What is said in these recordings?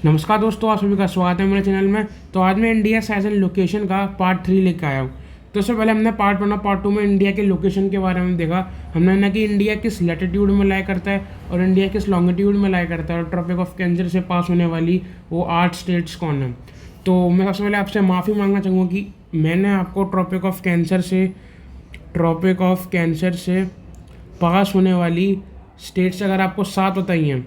नमस्कार दोस्तों, आप सभी का स्वागत है मेरे चैनल में। तो आज मैं इंडिया साइज एंड लोकेशन का पार्ट 3 लेकर आया हूँ। तो उससे पहले हमने पार्ट 1 और पार्ट 2 में इंडिया के लोकेशन के बारे में देखा। हमने ना कि इंडिया किस लैटिट्यूड में लाई करता है और इंडिया किस लॉन्गिट्यूड में लाई करता है और ट्रॉपिक ऑफ कैंसर से पास होने वाली वो 8 स्टेट्स कौन है। तो मैं सबसे पहले आपसे माफ़ी मांगना चाहूँगा कि मैंने आपको ट्रॉपिक ऑफ कैंसर से पास होने वाली स्टेट्स अगर आपको 7 बताई हैं,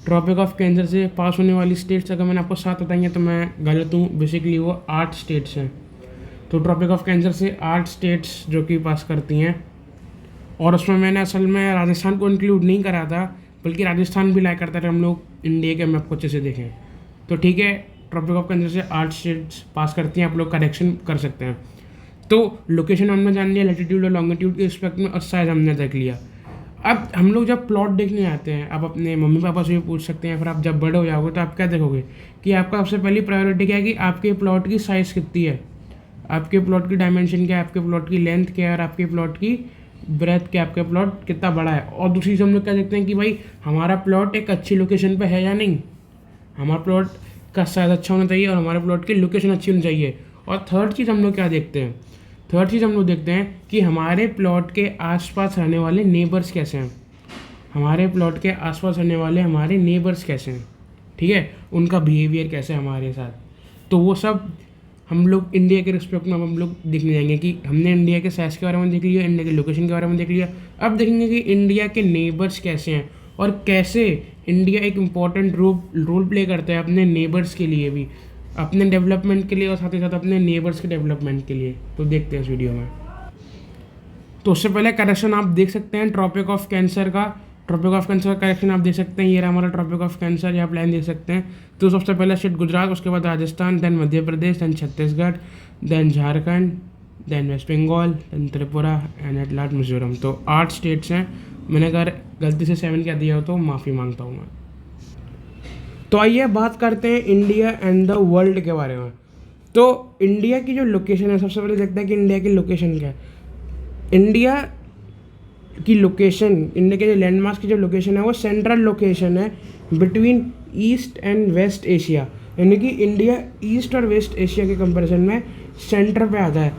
ट्रॉपिक ऑफ कैंसर से पास होने वाली स्टेट्स अगर मैंने आपको 7 बताई हैं तो मैं गलत हूँ। बेसिकली वो 8 स्टेट्स हैं। तो ट्रॉपिक ऑफ कैंसर से 8 स्टेट्स जो कि पास करती हैं, और उसमें मैंने असल में राजस्थान को इंक्लूड नहीं करा था, बल्कि राजस्थान भी लाया करता था हम लोग इंडिया के मैप को अच्छे से देखें। तो ठीक है, ट्रॉपिक ऑफ कैंसर से 8 स्टेट्स पास करती हैं, आप लोग करेक्शन कर सकते हैं। तो लोकेशन हमने जान लिया, लैटिट्यूड और लॉन्गिट्यूड के रिस्पेक्ट में, और साइज हमने देख लिया। अब हम लोग जब प्लॉट देखने आते हैं, आप अपने मम्मी पापा से भी पूछ सकते हैं, फिर आप जब बड़े हो जाओगे तो आप क्या देखोगे कि आपका सबसे पहली प्रायोरिटी क्या है कि आपके प्लॉट की साइज़ कितनी है, आपके प्लॉट की डायमेंशन क्या है, आपके प्लॉट की लेंथ क्या है, और आपके प्लॉट की ब्रेथ क्या, आपका प्लॉट कितना बड़ा है। और दूसरी चीज़ हम लोग क्या देखते हैं कि भाई हमारा प्लॉट एक अच्छी लोकेशन पे है या नहीं, हमारा प्लॉट का साइज़ अच्छा होना चाहिए और हमारे प्लॉट की लोकेशन अच्छी होनी चाहिए। और थर्ड चीज़ हम लोग क्या देखते हैं, देखते हैं कि हमारे प्लॉट के आसपास रहने वाले नेबर्स कैसे हैं, हमारे प्लॉट के आसपास रहने वाले हमारे नेबर्स कैसे हैं, ठीक है, उनका बिहेवियर कैसे है हमारे साथ। तो वो सब हम लोग इंडिया के रिस्पेक्ट में हम लोग देखने जाएंगे कि हमने इंडिया के साइज़ के बारे में देख लिया, इंडिया के लोकेशन के बारे में देख लिया। अब देखेंगे कि इंडिया के नेबर्स कैसे हैं और कैसे इंडिया एक इम्पॉर्टेंट रोल प्ले करता है अपने नेबर्स के लिए भी, अपने डेवलपमेंट के लिए और साथ ही साथ अपने नेबर्स के डेवलपमेंट के लिए। तो देखते हैं इस वीडियो में। तो उससे पहले करेक्शन आप देख सकते हैं ट्रॉपिक ऑफ कैंसर का करेक्शन आप देख सकते हैं। ये रहा हमारा ट्रॉपिक ऑफ कैंसर, यहाँ प्लान देख सकते हैं। तो सबसे पहले स्टेट गुजरात, उसके बाद Rajasthan, then Madhya Pradesh, then Chhattisgarh, then Jharkhand, then West Bengal, then Tripura and at last Mizoram. तो 8 स्टेट्स हैं। मैंने अगर गलती से 7 क्या दिया हो तो माफ़ी मांगता हूँ मैं। तो आइए बात करते हैं इंडिया एंड द वर्ल्ड के बारे में। तो इंडिया की जो लोकेशन है, सबसे पहले देखते हैं कि इंडिया की लोकेशन क्या है। इंडिया के जो लैंडमार्क की जो लोकेशन है वो सेंट्रल लोकेशन है between East and West Asia, यानी कि इंडिया ईस्ट और वेस्ट एशिया के कंपैरिजन में सेंटर पे आता है।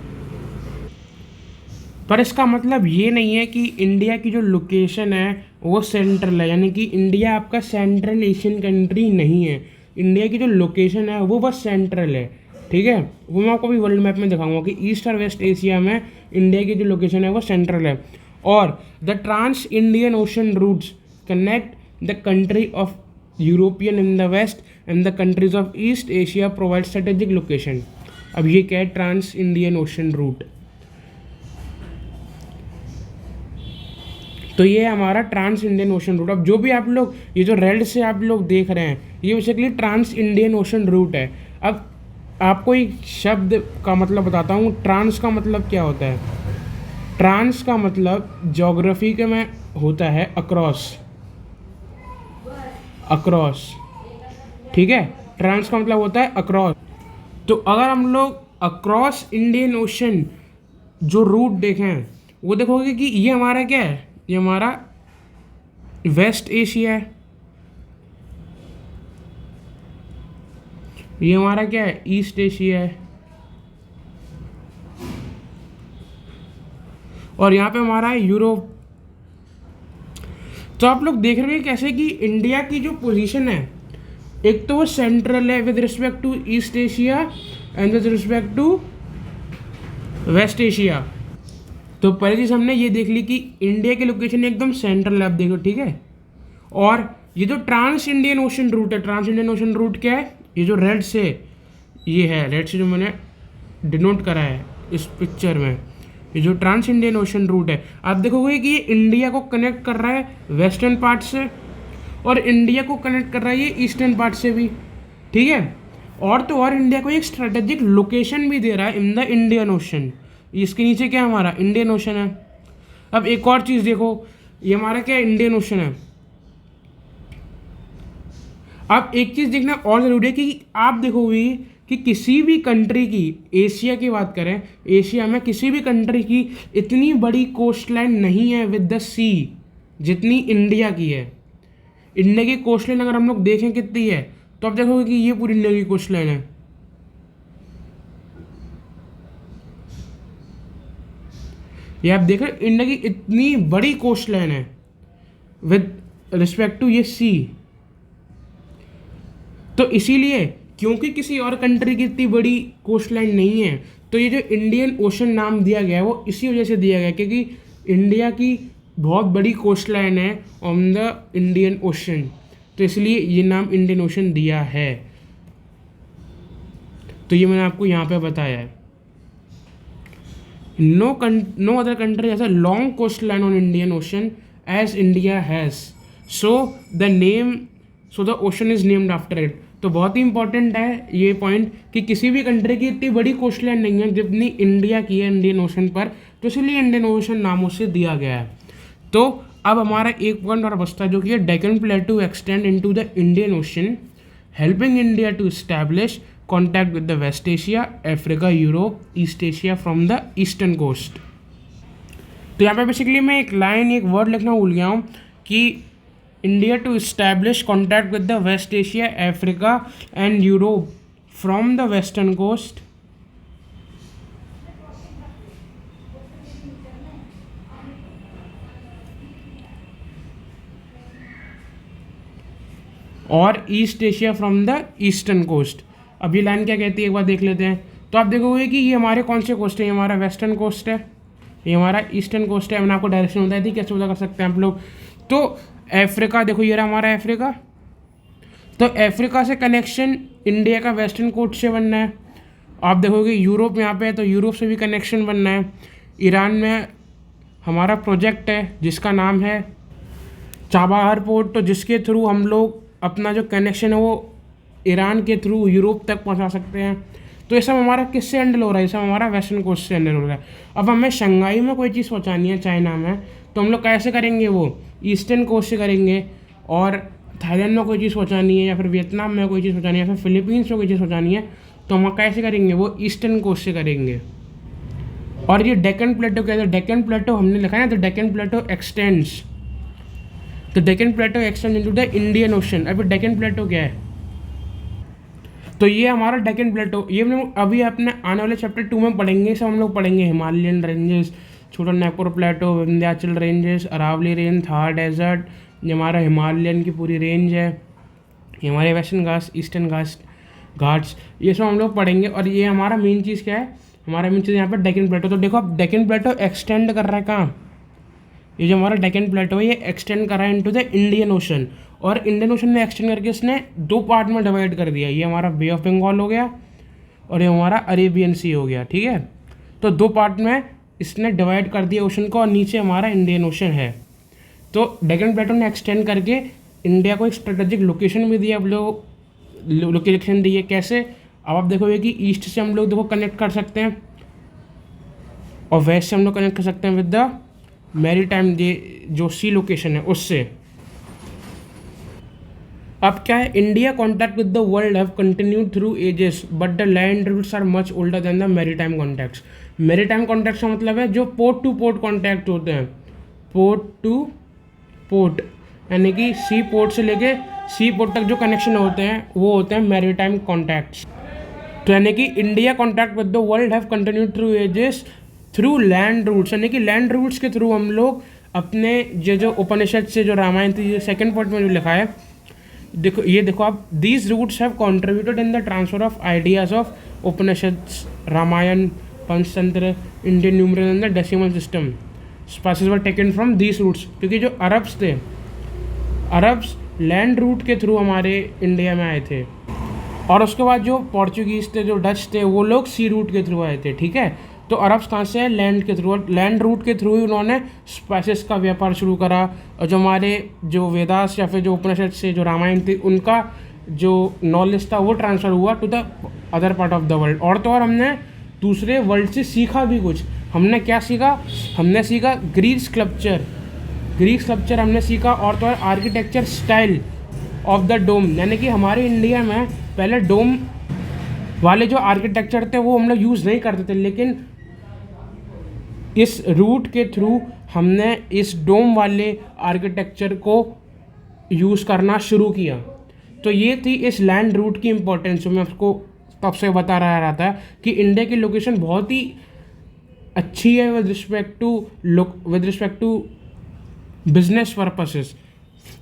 पर इसका मतलब ये नहीं है कि इंडिया की जो लोकेशन है वो सेंट्रल है, यानी कि इंडिया आपका सेंट्रल एशियन कंट्री नहीं है। इंडिया की जो लोकेशन है वो बस सेंट्रल है, ठीक है। वो मैं आपको भी वर्ल्ड मैप में दिखाऊंगा कि ईस्ट और वेस्ट एशिया में इंडिया की जो लोकेशन है वो सेंट्रल है। और the trans Indian Ocean routes connect the country of European in the west and the countries of East Asia provide strategic location. अब ये क्या है ट्रांस इंडियन ओशन रूट? तो ये हमारा ट्रांस इंडियन ओशन रूट। अब जो भी आप लोग ये जो रेड से आप लोग देख रहे हैं ये basically trans Indian Ocean route है। अब आपको एक शब्द का मतलब बताता हूँ, ट्रांस का मतलब क्या होता है। ट्रांस का मतलब ज्योग्राफी के में होता है अक्रॉस, ठीक है। ट्रांस का मतलब होता है अक्रॉस। तो अगर हम लोग अक्रॉस इंडियन ओशन जो रूट देखें वो देखोगे कि ये हमारा क्या है, ये हमारा वेस्ट एशिया है, ये हमारा क्या है ईस्ट एशिया है, और यहाँ पे हमारा है यूरोप। तो आप लोग देख रहे हैं कैसे कि इंडिया की जो पोजीशन है एक तो वो सेंट्रल है with respect to East Asia and with respect to West Asia. तो पहली चीज़ हमने ये देख ली कि इंडिया की लोकेशन एकदम सेंट्रल है, आप देखो, ठीक है। और ये जो ट्रांस इंडियन ओशन रूट है, ट्रांस इंडियन ओशन रूट क्या है, ये जो रेड से ये है, रेड से जो मैंने डिनोट करा है इस पिक्चर में, ये जो ट्रांस इंडियन ओशन रूट है, आप देखोगे कि ये इंडिया को कनेक्ट कर रहा है वेस्टर्न पार्ट से और इंडिया को कनेक्ट कर रहा है ये ईस्टर्न पार्ट से भी, ठीक है। और तो और इंडिया को एक स्ट्रेटेजिक लोकेशन भी दे रहा है इन द इंडियन ओशन। इसके नीचे क्या हमारा इंडियन ओशन है। अब एक और चीज़ देखो, ये हमारा क्या इंडियन ओशन है। अब एक चीज़ देखना और ज़रूरी है कि आप देखोगे कि किसी भी कंट्री की, एशिया की बात करें, एशिया में किसी भी कंट्री की इतनी बड़ी कोस्ट लाइन नहीं है विद द सी जितनी इंडिया की है। इंडिया की कोस्ट लाइन अगर हम लोग देखें कितनी है तो आप देखोगे कि ये पूरी इंडिया की कोस्ट लाइन है। ये आप देख रहे हैं इंडिया की इतनी बड़ी कोस्ट लाइन है विद रिस्पेक्ट टू ये सी। तो इसीलिए क्योंकि किसी और कंट्री की इतनी बड़ी कोस्ट लाइन नहीं है, तो ये जो इंडियन ओशन नाम दिया गया है वो इसी वजह से दिया गया है, क्योंकि इंडिया की बहुत बड़ी कोस्ट लाइन है ऑन द इंडियन ओशन, तो इसलिए ये नाम इंडियन ओशन दिया है। तो ये मैंने आपको यहाँ पे बताया है। No other country has a long coast line on Indian Ocean as India has, so the ocean is named after it. तो बहुत ही इंपॉर्टेंट है ये पॉइंट कि किसी भी कंट्री की इतनी बड़ी कोस्ट लाइन नहीं है जितनी इंडिया की है इंडियन ओशन पर, तो इसलिए इंडियन ओशन नामों से दिया गया है। तो अब हमारा एक पॉइंट और बचता है जो कि है Deccan plateau extend into the Indian Ocean, helping India to establish contact with the waste Asia, Africa, Europe, East Asia from the eastern coast. तो यहाँ पे बेसिकली मैं एक वर्ड लिखना भूल गया हूँ कि India to establish contact with the waste Asia, Africa and Europe from the western coast और east Asia from the eastern coast. अब ये लाइन क्या कहती है एक बार देख लेते हैं। तो आप देखोगे कि ये हमारे कौन से कोस्ट है, ये हमारा वेस्टर्न कोस्ट है, ये हमारा ईस्टर्न कोस्ट है। मैंने आपको डायरेक्शन बताई थी कैसे पता कर सकते हैं आप लोग। तो अफ्रीका देखो, ये रहा हमारा अफ्रीका। तो अफ्रीका से कनेक्शन इंडिया का वेस्टर्न कोस्ट से बनना है। आप देखोगे यूरोप यहाँ पे है, तो यूरोप से भी कनेक्शन बनना है। ईरान में हमारा प्रोजेक्ट है जिसका नाम है चाबाहार पोर्ट, तो जिसके थ्रू हम लोग अपना जो कनेक्शन है वो ईरान के थ्रू यूरोप तक पहुंचा सकते हैं। तो ये सब हमारा किससे हैंडल हो रहा है, ये सब हमारा वेस्टर्न कोस्ट से हैंडल हो रहा है। अब हमें शंघाई में कोई चीज़ पहुंचानी है चाइना में, तो हम लोग कैसे करेंगे, वो ईस्टर्न कोस्ट से करेंगे। और थाईलैंड में कोई चीज़ पहुंचानी है, या फिर वियतनाम में कोई चीज़ पहुंचानी है, या फिर फिलीपींस में कोई चीज़ पहुंचानी है, तो हम कैसे करेंगे, वो ईस्टर्न कोस्ट से करेंगे। और ये डेक्कन प्लेटो क्या है, डेक्कन प्लेटो हमने लिखा है ना, तो डेक्कन प्लेटो एक्सटेंड्स, तो Deccan plateau extend into the Indian ocean. अभी डेक्कन प्लेटो क्या है, तो ये हमारा डेक्कन प्लेटो, ये हम लोग अभी अपने आने वाले चैप्टर 2 में पढ़ेंगे। सब हम लोग पढ़ेंगे Himalayan ranges, Chota Nagpur plateau, Vindhyachal ranges, Aravalli range, Thar desert, ये हमारा हिमालयन की पूरी रेंज है, ये हमारे वेस्टर्न घाट्स, ईस्टर्न घाट्स, ये सब हम लोग पढ़ेंगे। और ये हमारा मेन चीज़ क्या है, हमारा मेन चीज़ यहाँ पर डेक्कन प्लेटो। तो देखो अब डेक्कन प्लेटो एक्सटेंड कर रहा है कहाँ, ये जो हमारा डेक्कन प्लेटो है ये एक्सटेंड कर रहा है इनटू द इंडियन ओशन। और इंडियन ओशन में एक्सटेंड करके इसने 2 पार्ट में डिवाइड कर दिया। ये हमारा बे ऑफ बंगाल हो गया और ये हमारा अरेबियन सी हो गया, ठीक है। तो 2 पार्ट में इसने डिवाइड कर दिया ओशन को, और नीचे हमारा इंडियन ओशन है। तो डेक्कन प्लेटो ने एक्सटेंड करके इंडिया को एक स्ट्रेटेजिक लोकेशन भी दिया, आप लोग लोकेशन दी है कैसे। अब आप देखोगे कि ईस्ट से हम लोग देखो कनेक्ट कर सकते हैं, और वेस्ट से हम लोग कनेक्ट कर सकते हैं विद द मैरी टाइम जो सी लोकेशन है उससे। अब क्या है, India contact with the world have continued through ages but the land routes are much older than the maritime contacts. Maritime contacts का मतलब है जो पोर्ट टू पोर्ट कॉन्टैक्ट होते हैं, पोर्ट टू पोर्ट, यानी कि सी port से लेके सी पोर्ट तक जो कनेक्शन होते हैं वो होते हैं मैरी टाइम कॉन्टैक्ट्स। तो यानी कि India contact with the world have continued through ages through land routes, यानी कि लैंड रूट्स के थ्रू हम लोग अपने जो उपनिषद से जो रामायण थी, सेकंड पॉइंट में जो लिखा है, देखो ये देखो आप, these routes have contributed in the transfer of ideas of Upanishads, Ramayana, Panchatantra, Indian numeral and the decimal system spices were taken from these routes. क्योंकि जो अरब्स थे, अरब्स लैंड रूट के थ्रू हमारे इंडिया में आए थे, और उसके बाद जो पोर्चुगीज़ थे, जो डच थे, वो लोग सी रूट के थ्रू आए थे, ठीक है। तो अरब्स कहाँ से है, लैंड के थ्रू, लैंड रूट के थ्रू ही उन्होंने स्पाइसेस का व्यापार शुरू करा। और जो हमारे जो वेदास या फिर जो उपनिषद से जो रामायण थी उनका जो नॉलेज था वो ट्रांसफ़र हुआ to the other part of the world. और तो और हमने दूसरे वर्ल्ड से सीखा भी कुछ। हमने क्या सीखा, हमने सीखा ग्रीक स्कल्पचर हमने सीखा, और तो और architecture style of the dome, यानी कि हमारे इंडिया में पहले डोम वाले जो आर्किटेक्चर थे वो हम लोग यूज़ नहीं करते थे, लेकिन इस रूट के थ्रू हमने इस डोम वाले आर्किटेक्चर को यूज़ करना शुरू किया। तो ये थी इस लैंड रूट की इम्पोर्टेंस जो मैं आपको तब से बता रहा था कि इंडिया की लोकेशन बहुत ही अच्छी है with respect to business purposes,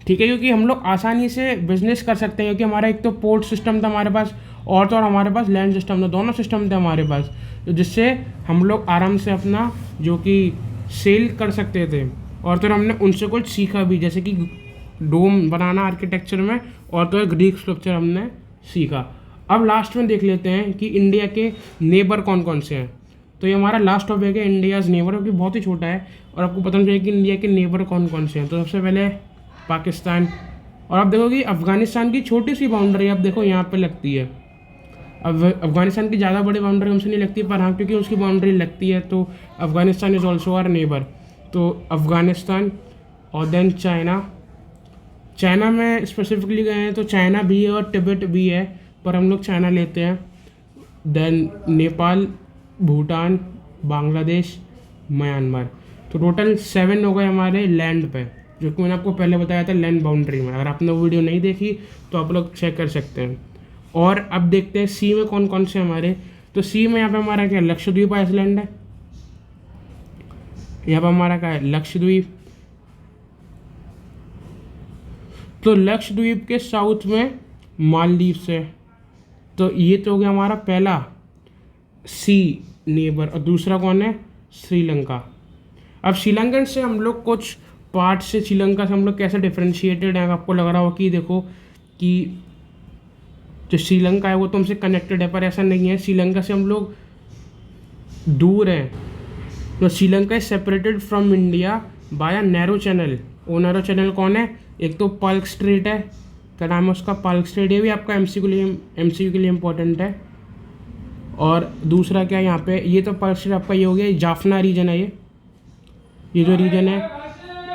ठीक है, क्योंकि हम लोग आसानी से बिजनेस कर सकते हैं क्योंकि हमारा एक तो पोर्ट सिस्टम था हमारे पास और तो और हमारे पास लैंड सिस्टम था, दोनों सिस्टम थे हमारे पास, तो जिससे हम लोग आराम से अपना जो कि सेल कर सकते थे। और तो हमने उनसे कुछ सीखा भी, जैसे कि डोम बनाना आर्किटेक्चर में, और तो ग्रीक स्कल्पचर हमने सीखा। अब लास्ट में देख लेते हैं कि इंडिया के नेबर कौन कौन से हैं। तो ये हमारा लास्ट टॉपिक है इंडियाज़ नेबर, क्योंकि बहुत ही छोटा है और आपको पता नहीं चाहिए कि इंडिया के नेबर कौन कौन से हैं। तो सबसे पहले पाकिस्तान, और आप देखो कि अफ़गानिस्तान की छोटी सी बाउंड्री आप देखो यहाँ पे लगती है। अब अफ़गानिस्तान की ज़्यादा बड़ी बाउंड्री हमसे नहीं लगती, पर हाँ क्योंकि उसकी बाउंड्री लगती है तो Afghanistan is also our neighbour. तो अफ़गानिस्तान, और देन चाइना में स्पेसिफिकली गए हैं तो चाइना भी है और तिब्बत भी है, पर हम लोग चाइना लेते हैं। Then Nepal, Bhutan, Bangladesh, Myanmar. तो टोटल 7 हो गए हमारे लैंड पे, जो कि मैंने आपको पहले बताया था लैंड बाउंड्री में। अगर आपने वो वीडियो नहीं देखी तो आप लोग चेक कर सकते हैं। और अब देखते हैं सी में कौन कौन से हमारे। तो सी में यहाँ पे हमारा क्या, लक्षद्वीप आइसलैंड है। यहाँ पे हमारा क्या है, लक्षद्वीप। तो लक्षद्वीप के साउथ में मालदीव्स है। तो ये तो हो गया हमारा पहला सी नेबर, और दूसरा कौन है, श्रीलंका। अब श्रीलंकन से हम लोग कुछ पार्ट से श्रीलंका से हम लोग कैसे डिफ्रेंशिएटेड हैं, आपको लग रहा हो कि देखो कि जो श्रीलंका है वो तो हमसे कनेक्टेड है, पर ऐसा नहीं है। श्रीलंका से हम लोग दूर हैं। तो Sri Lanka is separated from India by a narrow channel. वो नैरो चैनल कौन है, एक तो पाल्क स्ट्रेट है, क्या नाम है उसका, पाल्क स्ट्रेट। ये भी आपका एमसीक्यू के लिए इम्पोर्टेंट है। और दूसरा क्या है यहाँ पे, ये तो पाल्क स्ट्रेट आपका ये हो गया, जाफना रीजन है। ये जो रीजन है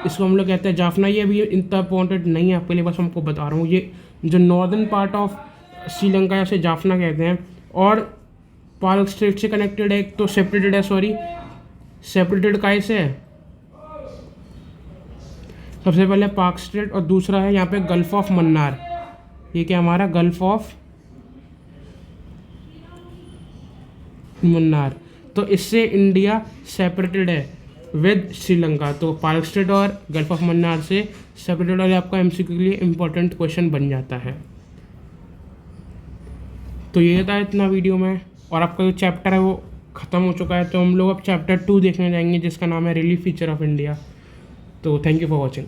इसको हम लोग कहते हैं जाफना। ये भी इतना इम्पोर्टेंट नहीं है आपके लिए, बस हमको बता रहा हूँ। ये जो नॉर्दर्न पार्ट ऑफ श्रीलंका है उसे जाफना कहते हैं। और पाल्क स्ट्रेट से कनेक्टेड है, एक तो सेपरेटेड है, सेपरेटेड कैसे है, सबसे पहले पाक स्ट्रेट, और दूसरा है यहाँ पे गल्फ ऑफ मन्नार। ये क्या हमारा, गल्फ ऑफ मन्नार। तो इससे इंडिया सेपरेटेड है विद श्रीलंका। तो पाल्क स्ट्रेट और गल्फ ऑफ मन्नार से सेपरेटेड, और आपका एमसीक्यू के लिए इम्पोर्टेंट क्वेश्चन बन जाता है। तो ये था इतना वीडियो में, और आपका जो चैप्टर है वो ख़त्म हो चुका है। तो हम लोग अब चैप्टर 2 देखने जाएंगे जिसका नाम है रिलीफ फीचर ऑफ इंडिया। तो थैंक यू फॉर वॉचिंग।